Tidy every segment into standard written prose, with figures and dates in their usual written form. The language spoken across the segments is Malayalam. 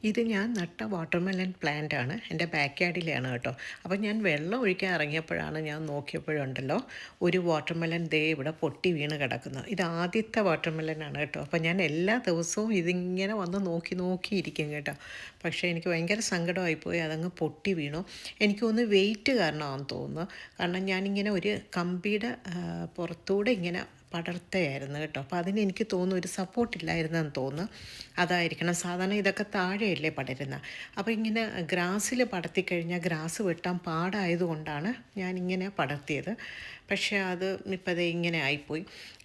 ഇത് ഞാൻ നട്ട വാട്ടർമെലൺ പ്ലാന്റ് ആണ്. എൻ്റെ ബാക്ക് യാർഡിലെയാണ് കേട്ടോ. അപ്പോൾ ഞാൻ വെള്ളം ഒഴിക്കാൻ ഇറങ്ങിയപ്പോഴാണ് ഞാൻ നോക്കിയപ്പോഴുണ്ടല്ലോ ഒരു വാട്ടർമെലൺ ദേ ഇവിടെ പൊട്ടി വീണ് കിടക്കുന്നത്. ഇത് ആദ്യത്തെ വാട്ടർമെലൺ ആണ് കേട്ടോ. അപ്പോൾ ഞാൻ എല്ലാ ദിവസവും ഇതിങ്ങനെ വന്ന് നോക്കി നോക്കിയിരിക്കും കേട്ടോ. പക്ഷേ എനിക്ക് ഭയങ്കര സങ്കടമായിപ്പോയി, അതങ്ങ് പൊട്ടി വീണു. എനിക്ക് തോന്നുന്നു വെയിറ്റ് കാരണമാണെന്ന് തോന്നുന്നു. കാരണം ഞാനിങ്ങനെ ഒരു കമ്പിയുടെ പുറത്തൂടെ ഇങ്ങനെ പടർത്തയായിരുന്നു കേട്ടോ. അപ്പോൾ അതിന് എനിക്ക് തോന്നുന്നു ഒരു സപ്പോർട്ടില്ലായിരുന്നെന്ന് തോന്നുന്നു. അതായിരിക്കണം. സാധാരണ ഇതൊക്കെ താഴെയല്ലേ പടരുന്നത്. അപ്പോൾ ഇങ്ങനെ ഗ്രാസിൽ പടർത്തിക്കഴിഞ്ഞാൽ ഗ്രാസ് വെട്ടാൻ പാടായതുകൊണ്ടാണ് ഞാനിങ്ങനെ പടർത്തിയത്. പക്ഷേ അത് ഇപ്പോൾ അത് ഇങ്ങനെ ആയിപ്പോയി.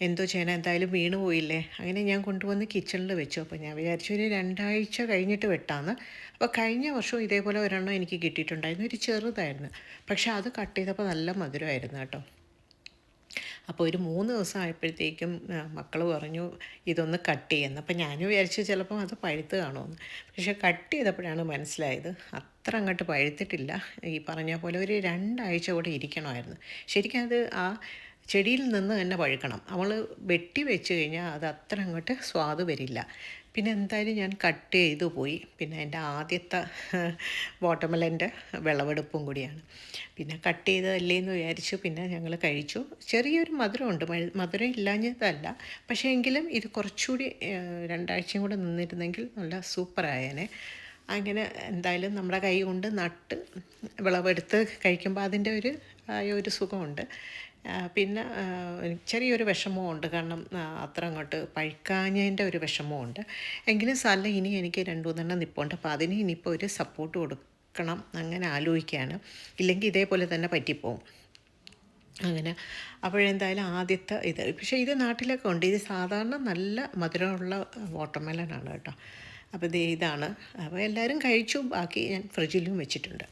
എന്തോ ചെയ്യണം, എന്തായാലും വീണ് പോയില്ലേ. അങ്ങനെ ഞാൻ കൊണ്ടുവന്ന് കിച്ചണിൽ വെച്ചു. അപ്പോൾ ഞാൻ വിചാരിച്ചു ഒരു 2 ആഴ്ച കഴിഞ്ഞിട്ട് വെട്ടാമെന്ന്. അപ്പോൾ കഴിഞ്ഞ വർഷം ഇതേപോലെ ഒരെണ്ണം എനിക്ക് കിട്ടിയിട്ടുണ്ടായിരുന്നു, ഒരു ചെറുതായിരുന്നു. പക്ഷേ അത് കട്ട് ചെയ്തപ്പോൾ നല്ല മധുരമായിരുന്നു കേട്ടോ. അപ്പോൾ ഒരു 3 ദിവസം ആയപ്പോഴത്തേക്കും മക്കൾ പറഞ്ഞു ഇതൊന്ന് കട്ട് ചെയ്യുന്നു. അപ്പോൾ ഞാൻ വിചാരിച്ചു ചിലപ്പോൾ അത് പഴുത്ത് കാണുമെന്ന്. പക്ഷേ കട്ട് ചെയ്തപ്പോഴാണ് മനസ്സിലായത് അത്ര അങ്ങോട്ട് പഴുത്തിട്ടില്ല. ഈ പറഞ്ഞ പോലെ ഒരു 2 ആഴ്ച കൂടെ ഇരിക്കണമായിരുന്നു. ശരിക്കും അത് ആ ചെടിയിൽ നിന്ന് തന്നെ പഴുക്കണം. നമ്മൾ വെട്ടി വെച്ച് കഴിഞ്ഞാൽ അത് അത്ര അങ്ങോട്ട് സ്വാദ് വരില്ല. പിന്നെ എന്തായാലും ഞാൻ കട്ട് ചെയ്തു പോയി. പിന്നെ എൻ്റെ ആദ്യത്തെ വാട്ടർമെലൻ്റെ വിളവെടുപ്പും കൂടിയാണ്. പിന്നെ കട്ട് ചെയ്തതല്ലേ എന്ന് വിചാരിച്ചു പിന്നെ ഞങ്ങൾ കഴിച്ചു. ചെറിയൊരു മധുരമുണ്ട്, മധുരം ഇല്ലാഞ്ഞതല്ല. പക്ഷേ എങ്കിലും ഇത് കുറച്ചുകൂടി 2 ആഴ്ചയും കൂടെ നിന്നിരുന്നെങ്കിൽ നല്ല സൂപ്പറായേനെ. അങ്ങനെ എന്തായാലും നമ്മുടെ കൈ കൊണ്ട് നട്ട് വിളവെടുത്ത് കഴിക്കുമ്പോൾ അതിൻ്റെ ഒരു സുഖമുണ്ട്. പിന്നെ ചെറിയൊരു വിഷമമുണ്ട്, കാരണം അത്ര അങ്ങോട്ട് പഴുക്കാഞ്ഞതിൻ്റെ ഒരു വിഷമമുണ്ട്. എങ്കിലും സ്ഥലം ഇനി എനിക്ക് 2-3 നിൽപ്പുണ്ട്. അപ്പോൾ അതിന് ഇനിയിപ്പോൾ ഒരു സപ്പോർട്ട് കൊടുക്കണം അങ്ങനെ ആലോചിക്കുകയാണ്. ഇല്ലെങ്കിൽ ഇതേപോലെ തന്നെ പറ്റിപ്പോവും. അങ്ങനെ അപ്പോഴെന്തായാലും ആദ്യത്തെ ഇത്, പക്ഷേ ഇത് നാട്ടിലൊക്കെ ഉണ്ട്. ഇത് സാധാരണ നല്ല മധുരമുള്ള വാട്ടർമെലനാണ് കേട്ടോ. അപ്പോൾ ഇതാണ്. അപ്പോൾ എല്ലാവരും കഴിച്ചു, ബാക്കി ഞാൻ ഫ്രിഡ്ജിലും വെച്ചിട്ടുണ്ട്.